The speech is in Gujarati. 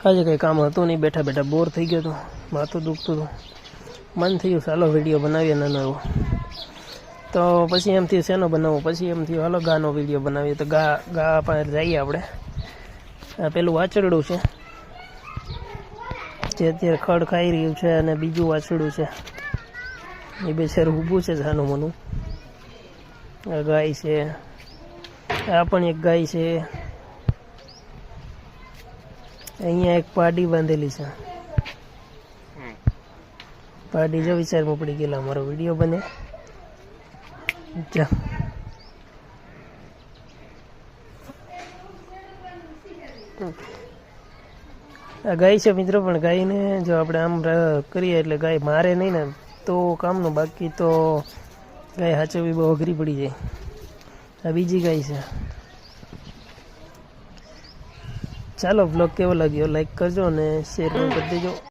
આજે કંઈ કામ હતું નહીં, બેઠા બેઠા બોર થઈ ગયો હતો, માથું દુખતું હતું, મન થયું ચાલો વિડીયો બનાવીએ નાનો એવો. તો પછી એમ થયું શેનો બનાવવો, પછી એમ થયું હાલો ગાનો વિડીયો બનાવીએ. તો ગા પાસે જઈએ આપણે. આ પેલું વાછરડું છે જે અત્યારે ખડ ખાઈ રહ્યું છે, અને બીજું વાછરડું છે એ બેચારું ઊભું છે જાનું મનું. આ ગાય છે, આ પણ એક ગાય છે. અહીંયા એક પાડી બાંધેલી છે. પાડી જો વિચારમાં પડી ગયેલા અમારો વિડીયો બને. આ ગાય છે મિત્રો, પણ ગાયને જો આપણે આમ કરીએ એટલે ગાય મારે નહીં ને તો કામનું, બાકી તો ગાય હાચવવી બહુ અઘરી પડી જાય. આ બીજી ગાય છે. ચાલો બ્લોગ કેવો લાગ્યો લાઈક કરજો અને શેર કરી દેજો.